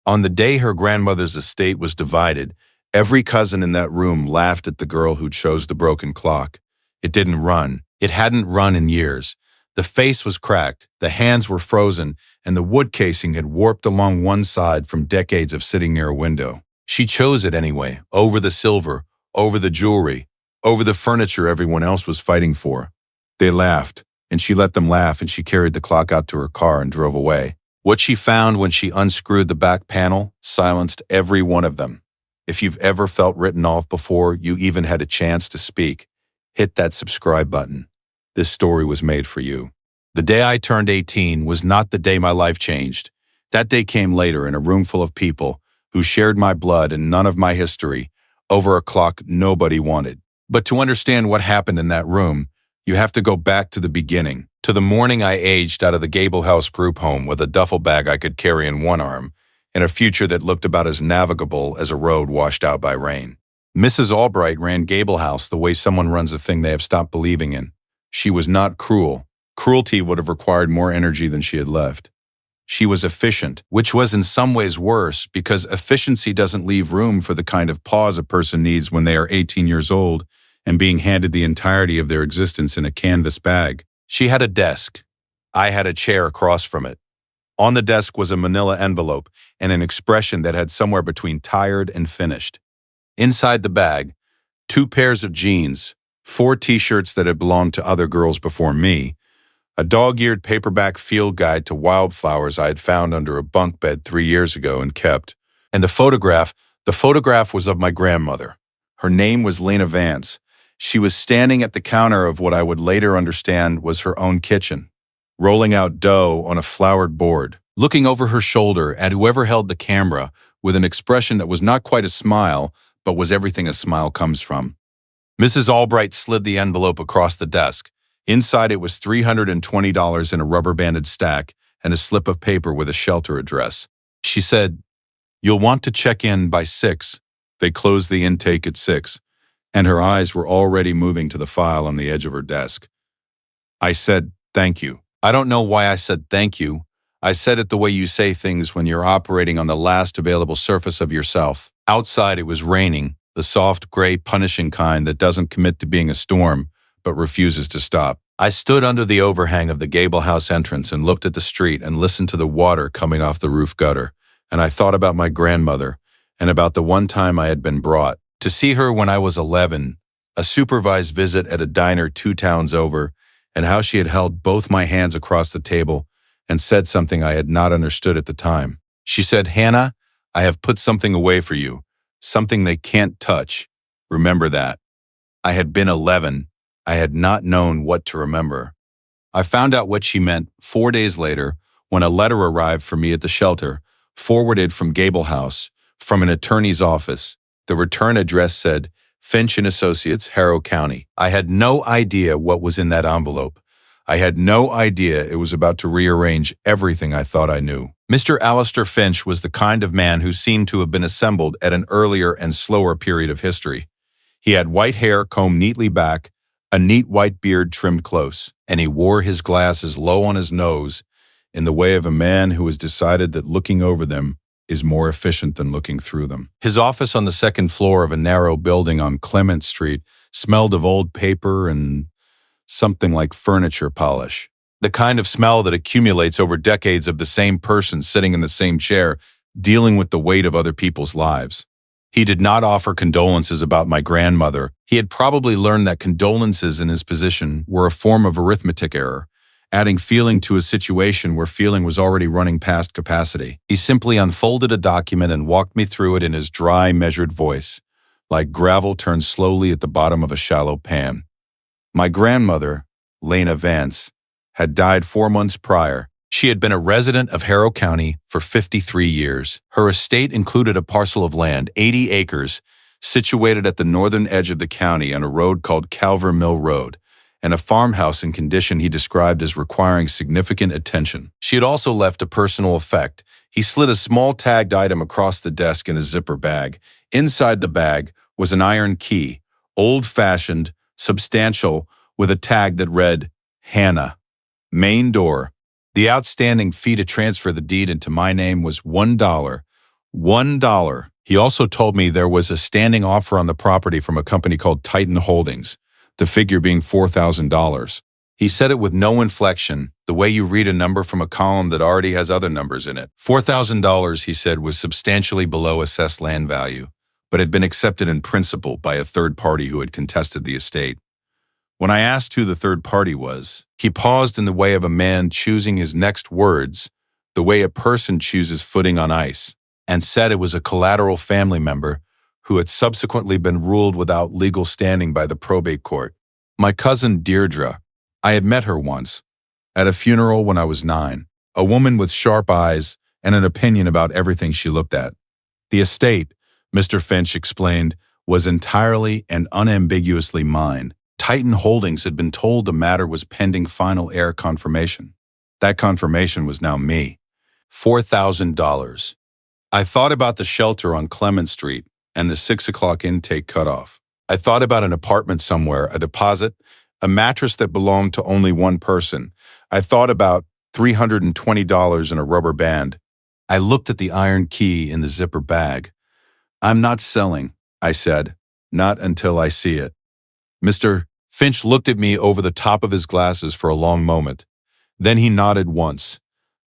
On the day her grandmother's estate was divided, every cousin in that room laughed at the girl who chose the broken clock. It didn't run. It hadn't run in years. The face was cracked, the hands were frozen, and the wood casing had warped along one side from decades of sitting near a window. She chose it anyway, over the silver, over the jewelry, over the furniture everyone else was fighting for. They laughed, and she let them laugh, and she carried the clock out to her car and drove away. What she found when she unscrewed the back panel silenced every one of them. If you've ever felt written off before you even had a chance to speak, hit that subscribe button. This story was made for you. The day I turned 18 was not the day my life changed. That day came later in a room full of people who shared my blood and none of my history over a clock nobody wanted. But to understand what happened in that room, you have to go back to the beginning, to the morning I aged out of the Gable House group home with a duffel bag I could carry in one arm and a future that looked about as navigable as a road washed out by rain. Mrs. Albright ran Gable House the way someone runs a thing they have stopped believing in. She was not cruel. Cruelty would have required more energy than she had left. She was efficient, which was in some ways worse because efficiency doesn't leave room for the kind of pause a person needs when they are 18 years old and being handed the entirety of their existence in a canvas bag. She had a desk. I had a chair across from it. On the desk was a manila envelope and an expression that had somewhere between tired and finished. Inside the bag, 2 pairs of jeans, 4 t-shirts that had belonged to other girls before me, a dog-eared paperback field guide to wildflowers I had found under a bunk bed 3 years ago and kept, and a photograph. The photograph was of my grandmother. Her name was Lena Vance. She was standing at the counter of what I would later understand was her own kitchen, rolling out dough on a floured board, looking over her shoulder at whoever held the camera with an expression that was not quite a smile, but was everything a smile comes from. Mrs. Albright slid the envelope across the desk. Inside it was $320 in a rubber-banded stack and a slip of paper with a shelter address. She said, "You'll want to check in by 6. They close the intake at 6. And her eyes were already moving to the file on the edge of her desk. I said, "Thank you." I don't know why I said thank you. I said it the way you say things when you're operating on the last available surface of yourself. Outside it was raining, the soft, gray, punishing kind that doesn't commit to being a storm, but refuses to stop. I stood under the overhang of the Gable House entrance and looked at the street and listened to the water coming off the roof gutter, and I thought about my grandmother and about the one time I had been brought to see her when I was 11, a supervised visit at a diner 2 towns over, and how she had held both my hands across the table and said something I had not understood at the time. She said, "Hannah, I have put something away for you, something they can't touch. Remember that." I had been 11. I had not known what to remember. I found out what she meant 4 days later when a letter arrived for me at the shelter, forwarded from Gable House, from an attorney's office. The return address said, Finch and Associates, Harrow County. I had no idea what was in that envelope. I had no idea it was about to rearrange everything I thought I knew. Mr. Alistair Finch was the kind of man who seemed to have been assembled at an earlier and slower period of history. He had white hair combed neatly back, a neat white beard trimmed close, and he wore his glasses low on his nose in the way of a man who has decided that looking over them is more efficient than looking through them. His office on the 2nd floor of a narrow building on Clement Street smelled of old paper and something like furniture polish. The kind of smell that accumulates over decades of the same person sitting in the same chair, dealing with the weight of other people's lives. He did not offer condolences about my grandmother. He had probably learned that condolences in his position were a form of arithmetic error, adding feeling to a situation where feeling was already running past capacity. He simply unfolded a document and walked me through it in his dry, measured voice, like gravel turned slowly at the bottom of a shallow pan. My grandmother, Lena Vance, had died 4 months prior. She had been a resident of Harrow County for 53 years. Her estate included a parcel of land, 80 acres, situated at the northern edge of the county on a road called Calver Mill Road, and a farmhouse in condition he described as requiring significant attention. She had also left a personal effect. He slid a small tagged item across the desk in a zipper bag. Inside the bag was an iron key, old-fashioned, substantial, with a tag that read, Hannah, main door. The outstanding fee to transfer the deed into my name was $1, $1. He also told me there was a standing offer on the property from a company called Titan Holdings, the figure being $4,000. He said it with no inflection, the way you read a number from a column that already has other numbers in it. $4,000, he said, was substantially below assessed land value, but had been accepted in principle by a third party who had contested the estate. When I asked who the third party was, he paused in the way of a man choosing his next words, the way a person chooses footing on ice, and said it was a collateral family member who had subsequently been ruled without legal standing by the probate court. My cousin Deirdre. I had met her once, at a funeral when I was 9, a woman with sharp eyes and an opinion about everything she looked at. The estate, Mr. Finch explained, was entirely and unambiguously mine. Titan Holdings had been told the matter was pending final heir confirmation. That confirmation was now me. $4,000. I thought about the shelter on Clement Street and the 6 o'clock intake cutoff. I thought about an apartment somewhere, a deposit, a mattress that belonged to only one person. I thought about $320 in a rubber band. I looked at the iron key in the zipper bag. I'm not selling, I said, not until I see it. Mr. Finch looked at me over the top of his glasses for a long moment. Then he nodded once,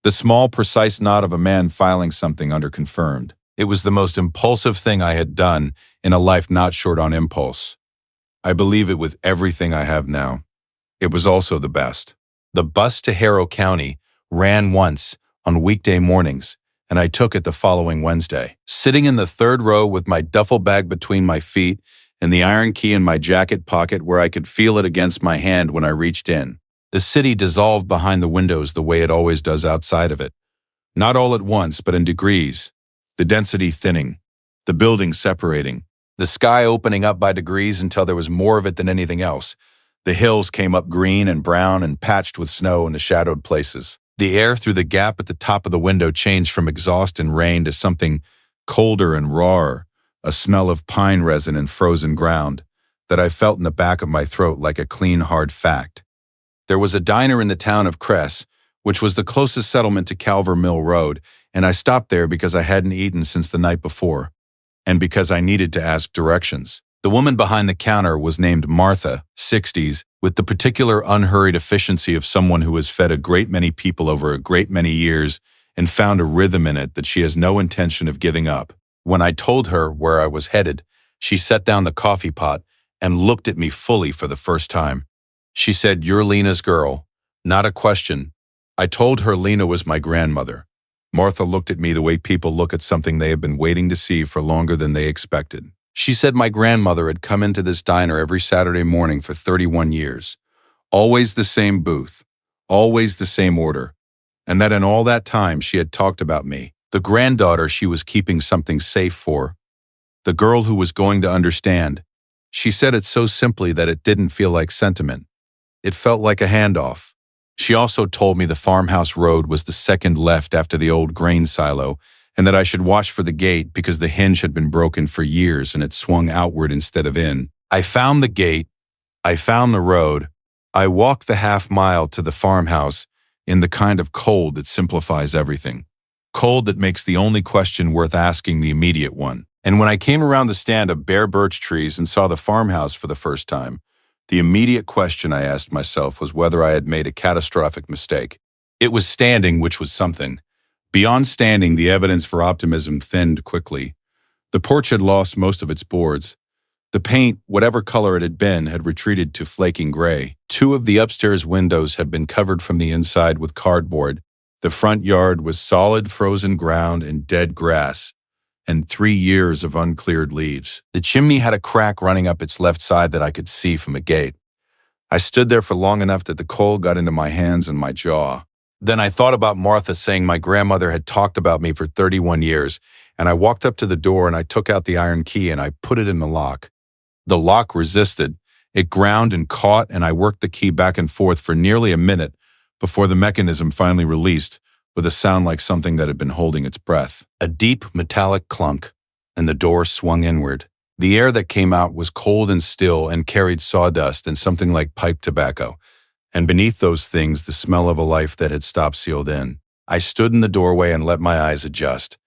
the small, precise nod of a man filing something under confirmed. It was the most impulsive thing I had done in a life not short on impulse. I believe it with everything I have now. It was also the best. The bus to Harrow County ran once on weekday mornings, and I took it the following Wednesday. Sitting in the third row with my duffel bag between my feet and the iron key in my jacket pocket where I could feel it against my hand when I reached in. The city dissolved behind the windows the way it always does outside of it. Not all at once, but in degrees. The density thinning, the buildings separating, the sky opening up by degrees until there was more of it than anything else. The hills came up green and brown and patched with snow in the shadowed places. The air through the gap at the top of the window changed from exhaust and rain to something colder and rawer, a smell of pine resin and frozen ground that I felt in the back of my throat like a clean, hard fact. There was a diner in the town of Cress, which was the closest settlement to Calver Mill Road, and I stopped there because I hadn't eaten since the night before, and because I needed to ask directions. The woman behind the counter was named Martha, 60s, with the particular unhurried efficiency of someone who has fed a great many people over a great many years and found a rhythm in it that she has no intention of giving up. When I told her where I was headed, she set down the coffee pot and looked at me fully for the first time. She said, "You're Lena's girl." Not a question. I told her Lena was my grandmother. Martha looked at me the way people look at something they have been waiting to see for longer than they expected. She said my grandmother had come into this diner every Saturday morning for 31 years. Always the same booth, always the same order, and that in all that time she had talked about me, the granddaughter she was keeping something safe for, the girl who was going to understand. She said it so simply that it didn't feel like sentiment. It felt like a handoff. She also told me the farmhouse road was the second left after the old grain silo, and that I should watch for the gate because the hinge had been broken for years and it swung outward instead of in. I found the gate. I found the road. I walked the half-mile to the farmhouse in the kind of cold that simplifies everything. Cold that makes the only question worth asking the immediate one. And when I came around the stand of bare birch trees and saw the farmhouse for the first time, the immediate question I asked myself was whether I had made a catastrophic mistake. It was standing, which was something. Beyond standing, the evidence for optimism thinned quickly. The porch had lost most of its boards. The paint, whatever color it had been, had retreated to flaking gray. 2 of the upstairs windows had been covered from the inside with cardboard. The front yard was solid frozen ground and dead grass, and 3 years of uncleared leaves. The chimney had a crack running up its left side that I could see from the gate. I stood there for long enough that the cold got into my hands and my jaw. Then I thought about Martha saying my grandmother had talked about me for 31 years, and I walked up to the door and I took out the iron key and I put it in the lock. The lock resisted. It ground and caught, and I worked the key back and forth for nearly a minute before the mechanism finally released with a sound like something that had been holding its breath. A deep metallic clunk, and the door swung inward. The air that came out was cold and still and carried sawdust and something like pipe tobacco, and beneath those things the smell of a life that had stopped sealed in. I stood in the doorway and let my eyes adjust.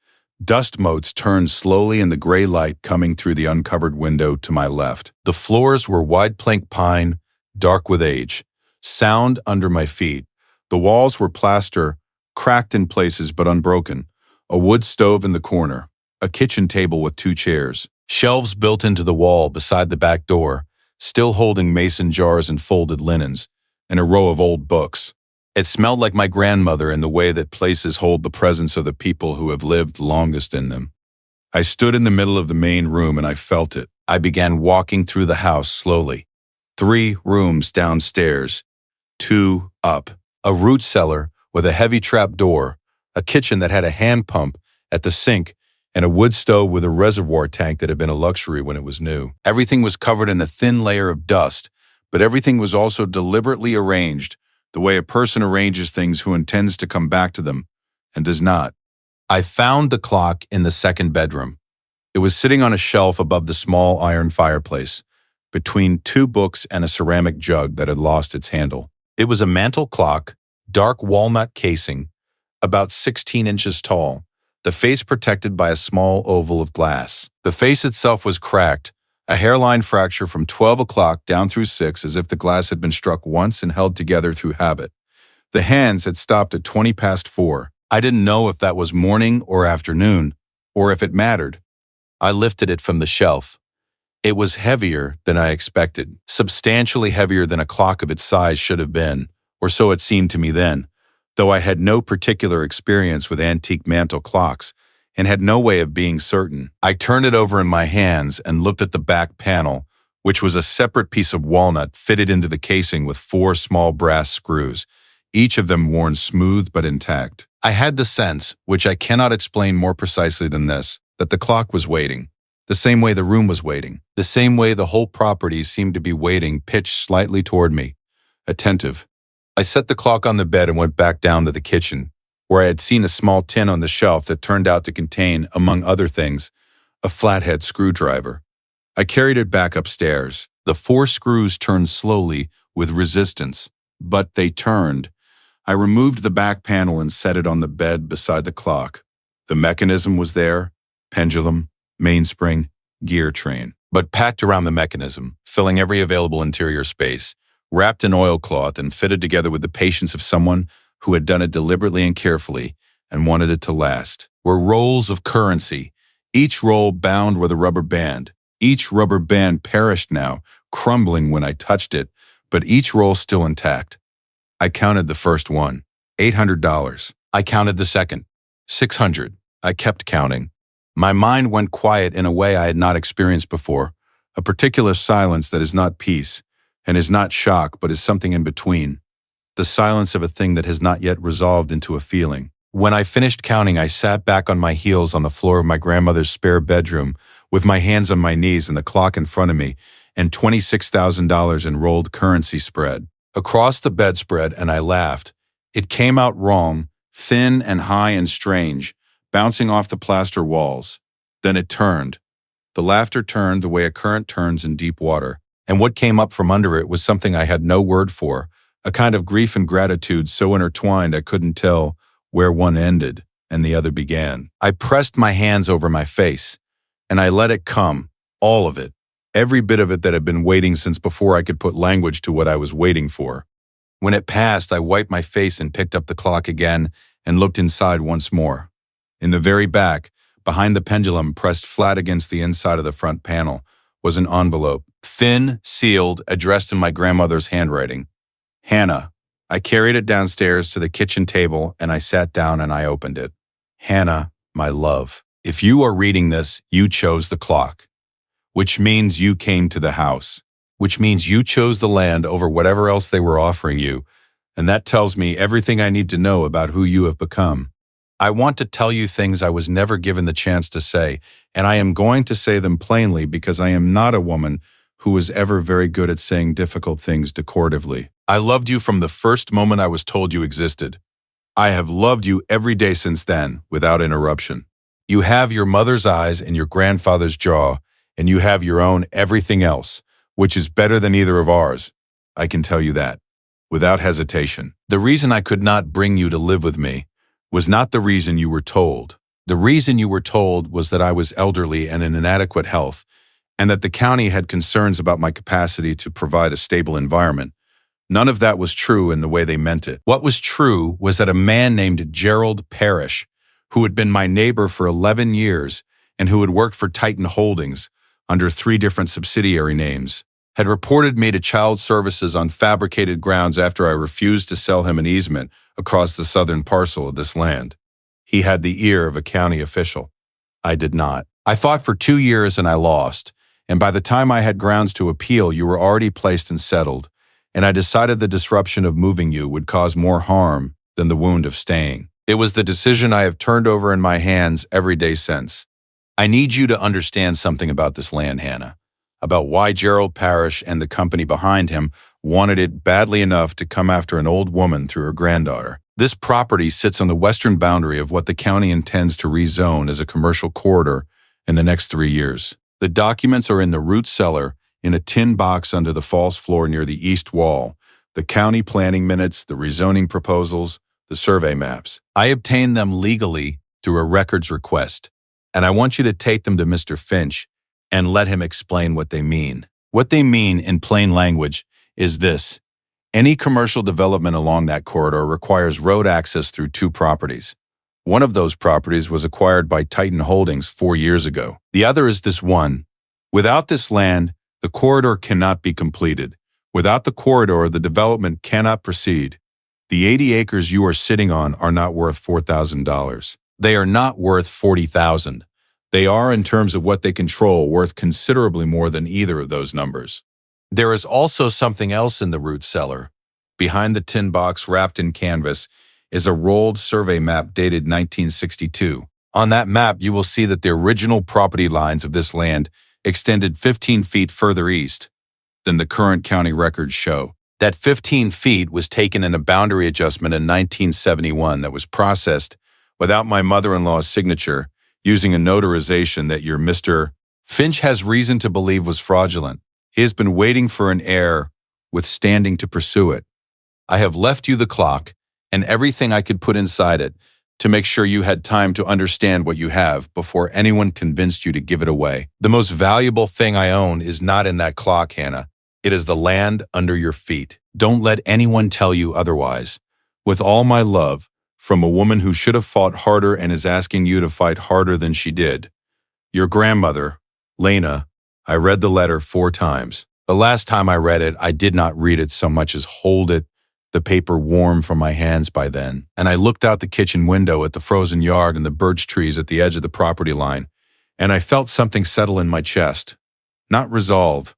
Dust motes turned slowly in the gray light coming through the uncovered window to my left. The floors were wide plank pine, dark with age. Sound under my feet. The walls were plaster, cracked in places but unbroken. A wood stove in the corner. A kitchen table with 2 chairs. Shelves built into the wall beside the back door, still holding mason jars and folded linens, and a row of old books. It smelled like my grandmother in the way that places hold the presence of the people who have lived longest in them. I stood in the middle of the main room and I felt it. I began walking through the house slowly. 3 rooms downstairs, 2 up, a root cellar with a heavy trap door, a kitchen that had a hand pump at the sink, and a wood stove with a reservoir tank that had been a luxury when it was new. Everything was covered in a thin layer of dust, but everything was also deliberately arranged, the way a person arranges things who intends to come back to them and does not. I found the clock in the second bedroom. It was sitting on a shelf above the small iron fireplace, between 2 books and a ceramic jug that had lost its handle. It was a mantel clock, dark walnut casing, about 16 inches tall, the face protected by a small oval of glass. The face itself was cracked, a hairline fracture from 12 o'clock down through 6 as if the glass had been struck once and held together through habit. The hands had stopped at 20 past 4. I didn't know if that was morning or afternoon, or if it mattered. I lifted it from the shelf. It was heavier than I expected, substantially heavier than a clock of its size should have been, or so it seemed to me then, though I had no particular experience with antique mantel clocks and had no way of being certain. I turned it over in my hands and looked at the back panel, which was a separate piece of walnut fitted into the casing with 4 small brass screws, each of them worn smooth but intact. I had the sense, which I cannot explain more precisely than this, that the clock was waiting, the same way the room was waiting, the same way the whole property seemed to be waiting, pitched slightly toward me, attentive. I set the clock on the bed and went back down to the kitchen, where I had seen a small tin on the shelf that turned out to contain, among other things, a flathead screwdriver. I carried it back upstairs. The 4 screws turned slowly, with resistance, but they turned. I removed the back panel and set it on the bed beside the clock. The mechanism was there, pendulum, mainspring, gear train, but packed around the mechanism, filling every available interior space, wrapped in oilcloth and fitted together with the patience of someone who had done it deliberately and carefully and wanted it to last, were rolls of currency, each roll bound with a rubber band. Each rubber band perished now, crumbling when I touched it, but each roll still intact. I counted the first one, $800. I counted the second, $600. I kept counting. My mind went quiet in a way I had not experienced before, a particular silence that is not peace, and is not shock, but is something in between, the silence of a thing that has not yet resolved into a feeling. When I finished counting, I sat back on my heels on the floor of my grandmother's spare bedroom, with my hands on my knees and the clock in front of me, and $26,000 in rolled currency spread across the bedspread, and I laughed. It came out wrong, thin and high and strange, bouncing off the plaster walls. Then it turned. The laughter turned the way a current turns in deep water. And what came up from under it was something I had no word for, a kind of grief and gratitude so intertwined I couldn't tell where one ended and the other began. I pressed my hands over my face, and I let it come, all of it, every bit of it that had been waiting since before I could put language to what I was waiting for. When it passed, I wiped my face and picked up the clock again and looked inside once more. In the very back, behind the pendulum pressed flat against the inside of the front panel, was an envelope, thin, sealed, addressed in my grandmother's handwriting. Hannah. I carried it downstairs to the kitchen table and I sat down and I opened it. Hannah, my love, if you are reading this, you chose the clock, which means you came to the house, which means you chose the land over whatever else they were offering you, and that tells me everything I need to know about who you have become. I want to tell you things I was never given the chance to say, and I am going to say them plainly because I am not a woman who was ever very good at saying difficult things decoratively. I loved you from the first moment I was told you existed. I have loved you every day since then, without interruption. You have your mother's eyes and your grandfather's jaw, and you have your own everything else, which is better than either of ours. I can tell you that, without hesitation. The reason I could not bring you to live with me was not the reason you were told. The reason you were told was that I was elderly and in inadequate health, and that the county had concerns about my capacity to provide a stable environment. None of that was true in the way they meant it. What was true was that a man named Gerald Parrish, who had been my neighbor for 11 years and who had worked for Titan Holdings under 3 different subsidiary names, had reported me to Child Services on fabricated grounds after I refused to sell him an easement across the southern parcel of this land. He had the ear of a county official. I did not. I fought for 2 years and I lost, and by the time I had grounds to appeal, you were already placed and settled, and I decided the disruption of moving you would cause more harm than the wound of staying. It was the decision I have turned over in my hands every day since. I need you to understand something about this land, Hannah, about why Gerald Parrish and the company behind him wanted it badly enough to come after an old woman through her granddaughter. This property sits on the western boundary of what the county intends to rezone as a commercial corridor in the next 3 years. The documents are in the root cellar in a tin box under the false floor near the east wall, the county planning minutes, the rezoning proposals, the survey maps. I obtained them legally through a records request, and I want you to take them to Mr. Finch and let him explain what they mean. What they mean in plain language is this. Any commercial development along that corridor requires road access through 2 properties. One of those properties was acquired by Titan Holdings 4 years ago. The other is this one. Without this land, the corridor cannot be completed. Without the corridor, the development cannot proceed. The 80 acres you are sitting on are not worth $4,000. They are not worth $40,000. They are, in terms of what they control, worth considerably more than either of those numbers. There is also something else in the root cellar. Behind the tin box wrapped in canvas is a rolled survey map dated 1962. On that map, you will see that the original property lines of this land extended 15 feet further east than the current county records show. That 15 feet was taken in a boundary adjustment in 1971 that was processed without my mother-in-law's signature, using a notarization that your Mr. Finch has reason to believe was fraudulent. He has been waiting for an heir with standing to pursue it. I have left you the clock and everything I could put inside it to make sure you had time to understand what you have before anyone convinced you to give it away. The most valuable thing I own is not in that clock, Hannah. It is the land under your feet. Don't let anyone tell you otherwise. With all my love, from a woman who should have fought harder and is asking you to fight harder than she did. Your grandmother, Lena. I read the letter 4 times. The last time I read it, I did not read it so much as hold it, the paper warm from my hands by then. And I looked out the kitchen window at the frozen yard and the birch trees at the edge of the property line, and I felt something settle in my chest. Not resolve.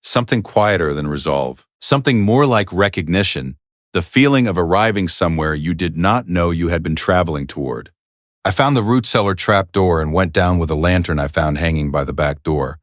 Something quieter than resolve. Something more like recognition. The feeling of arriving somewhere you did not know you had been traveling toward. I found the root cellar trap door and went down with a lantern I found hanging by the back door.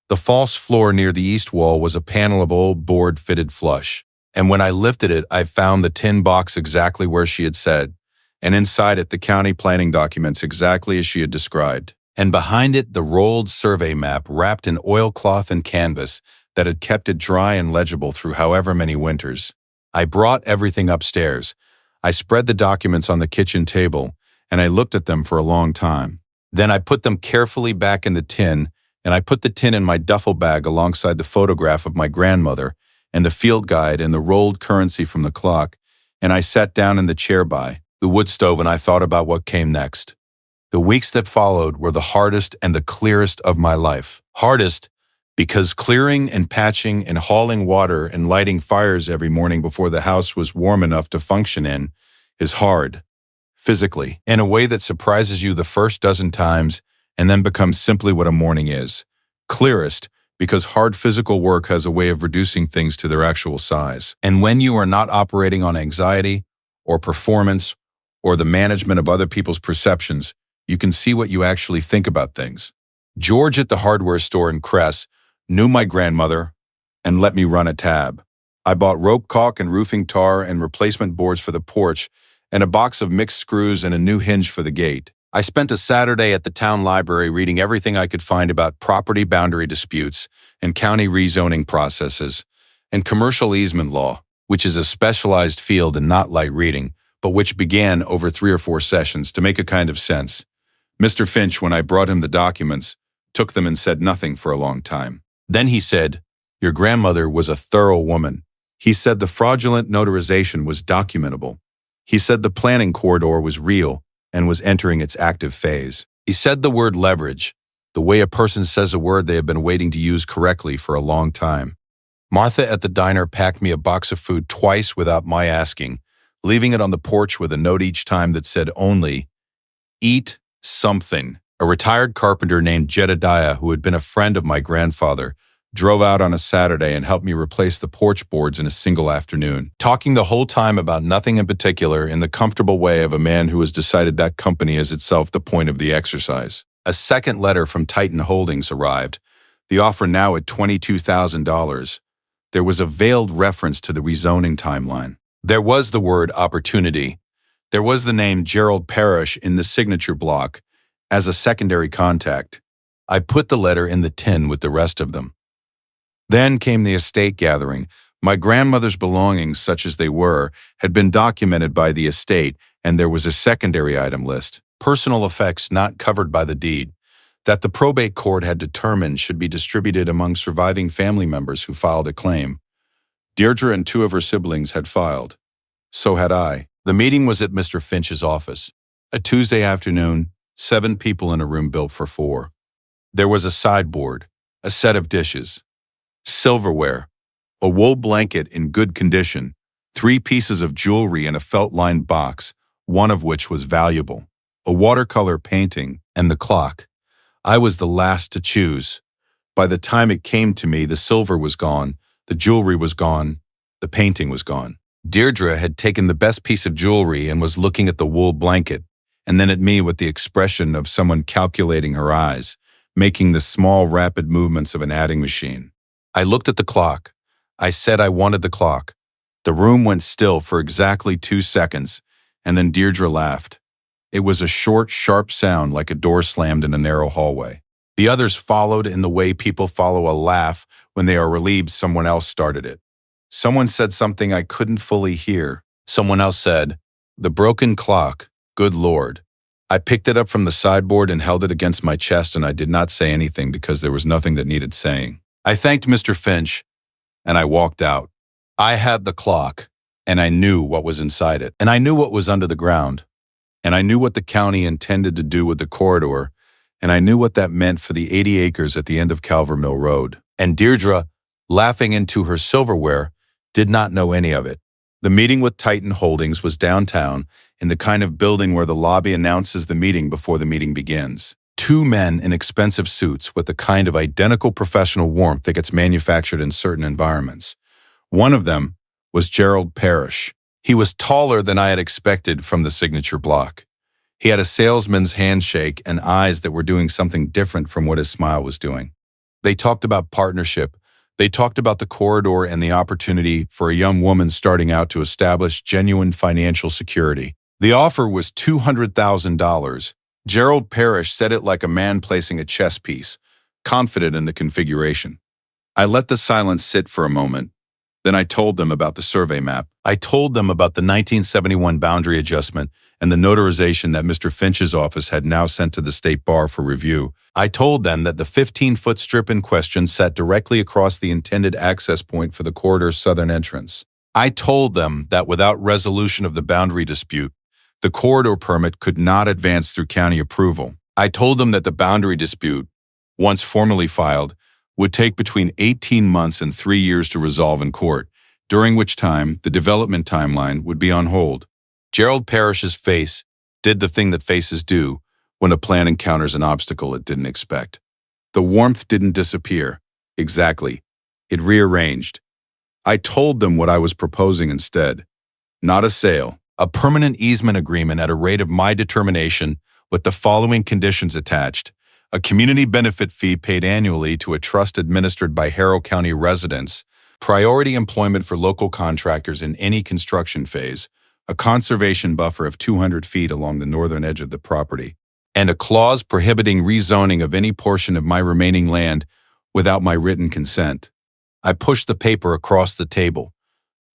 The false floor near the east wall was a panel of old board fitted flush, and when I lifted it, I found the tin box exactly where she had said, and inside it the county planning documents exactly as she had described, and behind it the rolled survey map wrapped in oilcloth and canvas that had kept it dry and legible through however many winters. I brought everything upstairs. I spread the documents on the kitchen table, and I looked at them for a long time. Then I put them carefully back in the tin, and I put the tin in my duffel bag alongside the photograph of my grandmother and the field guide and the rolled currency from the clock, and I sat down in the chair by the wood stove and I thought about what came next. The weeks that followed were the hardest and the clearest of my life. Hardest because clearing and patching and hauling water and lighting fires every morning before the house was warm enough to function in is hard, physically, in a way that surprises you the first dozen times and then becomes simply what a morning is. Clearest because hard physical work has a way of reducing things to their actual size. And when you are not operating on anxiety or performance or the management of other people's perceptions, you can see what you actually think about things. George at the hardware store in Cress knew my grandmother and let me run a tab. I bought rope caulk and roofing tar and replacement boards for the porch and a box of mixed screws and a new hinge for the gate. I spent a Saturday at the town library reading everything I could find about property boundary disputes and county rezoning processes and commercial easement law, which is a specialized field and not light reading, but which began over 3 or 4 sessions to make a kind of sense. Mr. Finch, when I brought him the documents, took them and said nothing for a long time. Then he said, "Your grandmother was a thorough woman." He said the fraudulent notarization was documentable. He said the planning corridor was real and was entering its active phase. He said the word leverage, the way a person says a word they have been waiting to use correctly for a long time. Martha at the diner packed me a box of food twice without my asking, leaving it on the porch with a note each time that said only, "Eat something." A retired carpenter named Jedediah, who had been a friend of my grandfather, drove out on a Saturday and helped me replace the porch boards in a single afternoon, talking the whole time about nothing in particular in the comfortable way of a man who has decided that company is itself the point of the exercise. A second letter from Titan Holdings arrived, the offer now at $22,000. There was a veiled reference to the rezoning timeline. There was the word opportunity. There was the name Gerald Parrish in the signature block as a secondary contact. I put the letter in the tin with the rest of them. Then came the estate gathering. My grandmother's belongings, such as they were, had been documented by the estate, and there was a secondary item list, personal effects not covered by the deed, that the probate court had determined should be distributed among surviving family members who filed a claim. Deirdre and two of her siblings had filed. So had I. The meeting was at Mr. Finch's office. A Tuesday afternoon, 7 people in a room built for 4. There was a sideboard, a set of dishes, silverware, a wool blanket in good condition, 3 pieces of jewelry in a felt-lined box, one of which was valuable, a watercolor painting, and the clock. I was the last to choose. By the time it came to me, the silver was gone, the jewelry was gone, the painting was gone. Deirdre had taken the best piece of jewelry and was looking at the wool blanket, and then at me with the expression of someone calculating her eyes, making the small, rapid movements of an adding machine. I looked at the clock. I said I wanted the clock. The room went still for exactly 2 seconds, and then Deirdre laughed. It was a short, sharp sound like a door slammed in a narrow hallway. The others followed in the way people follow a laugh when they are relieved someone else started it. Someone said something I couldn't fully hear. Someone else said, "The broken clock, good Lord." I picked it up from the sideboard and held it against my chest, and I did not say anything because there was nothing that needed saying. I thanked Mr. Finch, and I walked out. I had the clock, and I knew what was inside it, and I knew what was under the ground, and I knew what the county intended to do with the corridor, and I knew what that meant for the 80 acres at the end of Calver Mill Road. And Deirdre, laughing into her silverware, did not know any of it. The meeting with Titan Holdings was downtown in the kind of building where the lobby announces the meeting before the meeting begins. 2 men in expensive suits with the kind of identical professional warmth that gets manufactured in certain environments. One of them was Gerald Parrish. He was taller than I had expected from the signature block. He had a salesman's handshake and eyes that were doing something different from what his smile was doing. They talked about partnership. They talked about the corridor and the opportunity for a young woman starting out to establish genuine financial security. The offer was $200,000. Gerald Parrish said it like a man placing a chess piece, confident in the configuration. I let the silence sit for a moment. Then I told them about the survey map. I told them about the 1971 boundary adjustment and the notarization that Mr. Finch's office had now sent to the State Bar for review. I told them that the 15-foot strip in question sat directly across the intended access point for the corridor's southern entrance. I told them that without resolution of the boundary dispute, the corridor permit could not advance through county approval. I told them that the boundary dispute, once formally filed, would take between 18 months and 3 years to resolve in court, during which time the development timeline would be on hold. Gerald Parrish's face did the thing that faces do when a plan encounters an obstacle it didn't expect. The warmth didn't disappear. Exactly. It rearranged. I told them what I was proposing instead. Not a sale. A permanent easement agreement at a rate of my determination with the following conditions attached. A community benefit fee paid annually to a trust administered by Harrow County residents, priority employment for local contractors in any construction phase, a conservation buffer of 200 feet along the northern edge of the property, and a clause prohibiting rezoning of any portion of my remaining land without my written consent. I pushed the paper across the table.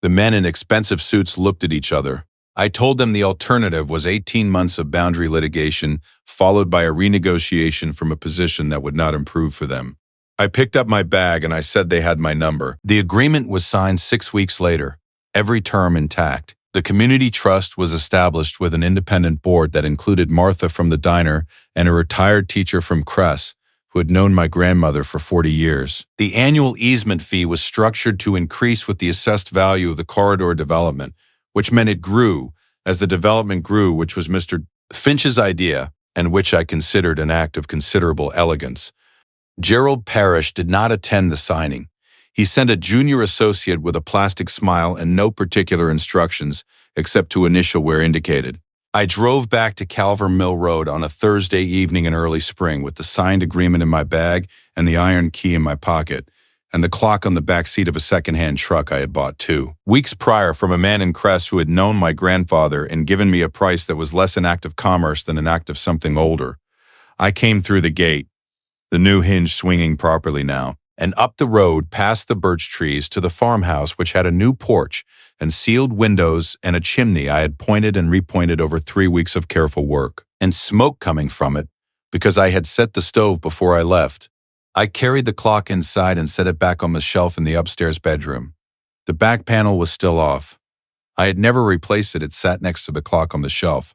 The men in expensive suits looked at each other. I told them the alternative was 18 months of boundary litigation, followed by a renegotiation from a position that would not improve for them. I picked up my bag and I said they had my number. The agreement was signed 6 weeks later, every term intact. The community trust was established with an independent board that included Martha from the diner and a retired teacher from Cress, who had known my grandmother for 40 years. The annual easement fee was structured to increase with the assessed value of the corridor development, which meant it grew as the development grew, which was Mr. Finch's idea, and which I considered an act of considerable elegance. Gerald Parrish did not attend the signing. He sent a junior associate with a plastic smile and no particular instructions except to initial where indicated. I drove back to Calver Mill Road on a Thursday evening in early spring with the signed agreement in my bag and the iron key in my pocket, and the clock on the back seat of a second-hand truck I had bought 2 weeks prior from a man in Cress who had known my grandfather and given me a price that was less an act of commerce than an act of something older. I came through the gate, the new hinge swinging properly now, and up the road past the birch trees to the farmhouse, which had a new porch and sealed windows and a chimney I had pointed and repointed over 3 weeks of careful work, and smoke coming from it because I had set the stove before I left. I carried the clock inside and set it back on the shelf in the upstairs bedroom. The back panel was still off. I had never replaced it. It sat next to the clock on the shelf.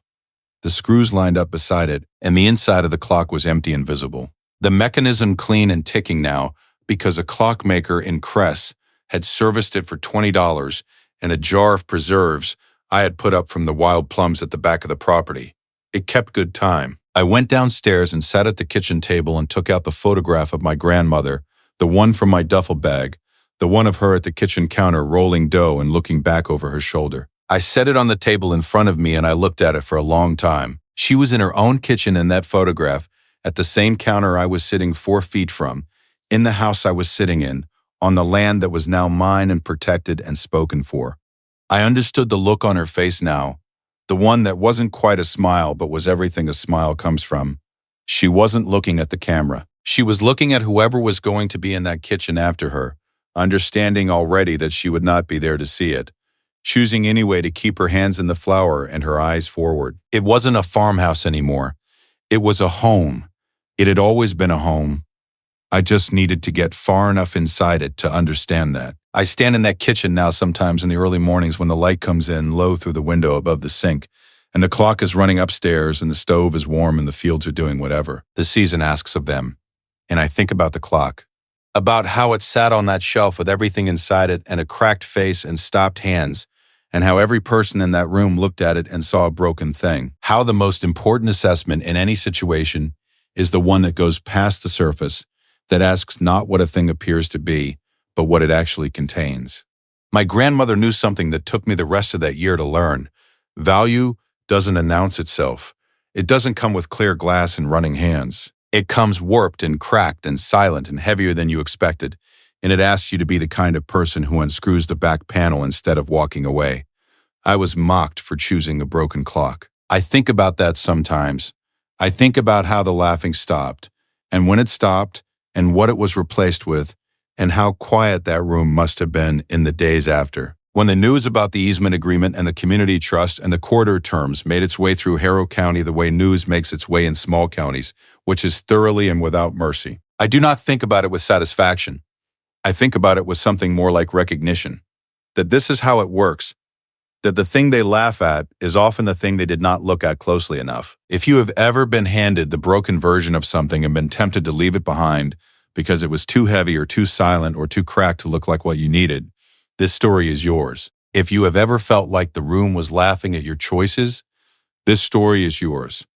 The screws lined up beside it, and the inside of the clock was empty and visible. The mechanism clean and ticking now, because a clockmaker in Cress had serviced it for $20 and a jar of preserves I had put up from the wild plums at the back of the property. It kept good time. I went downstairs and sat at the kitchen table and took out the photograph of my grandmother, the one from my duffel bag, the one of her at the kitchen counter rolling dough and looking back over her shoulder. I set it on the table in front of me and I looked at it for a long time. She was in her own kitchen in that photograph, at the same counter I was sitting 4 feet from, in the house I was sitting in, on the land that was now mine and protected and spoken for. I understood the look on her face now, the one that wasn't quite a smile but was everything a smile comes from. She wasn't looking at the camera. She was looking at whoever was going to be in that kitchen after her, understanding already that she would not be there to see it, choosing anyway to keep her hands in the flour and her eyes forward. It wasn't a farmhouse anymore. It was a home. It had always been a home. I just needed to get far enough inside it to understand that. I stand in that kitchen now sometimes in the early mornings when the light comes in low through the window above the sink, and the clock is running upstairs and the stove is warm and the fields are doing whatever the season asks of them. And I think about the clock, about how it sat on that shelf with everything inside it and a cracked face and stopped hands, and how every person in that room looked at it and saw a broken thing. How the most important assessment in any situation is the one that goes past the surface, that asks not what a thing appears to be, but what it actually contains. My grandmother knew something that took me the rest of that year to learn. Value doesn't announce itself. It doesn't come with clear glass and running hands. It comes warped and cracked and silent and heavier than you expected, and it asks you to be the kind of person who unscrews the back panel instead of walking away. I was mocked for choosing a broken clock. I think about that sometimes. I think about how the laughing stopped, and when it stopped, and what it was replaced with, and how quiet that room must have been in the days after. When the news about the easement agreement and the community trust and the corridor terms made its way through Harrow County the way news makes its way in small counties, which is thoroughly and without mercy, I do not think about it with satisfaction. I think about it with something more like recognition. That this is how it works. That the thing they laugh at is often the thing they did not look at closely enough. If you have ever been handed the broken version of something and been tempted to leave it behind because it was too heavy or too silent or too cracked to look like what you needed, this story is yours. If you have ever felt like the room was laughing at your choices, this story is yours.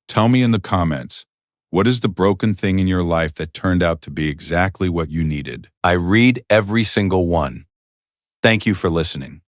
Tell me in the comments, what is the broken thing in your life that turned out to be exactly what you needed? I read every single one. Thank you for listening.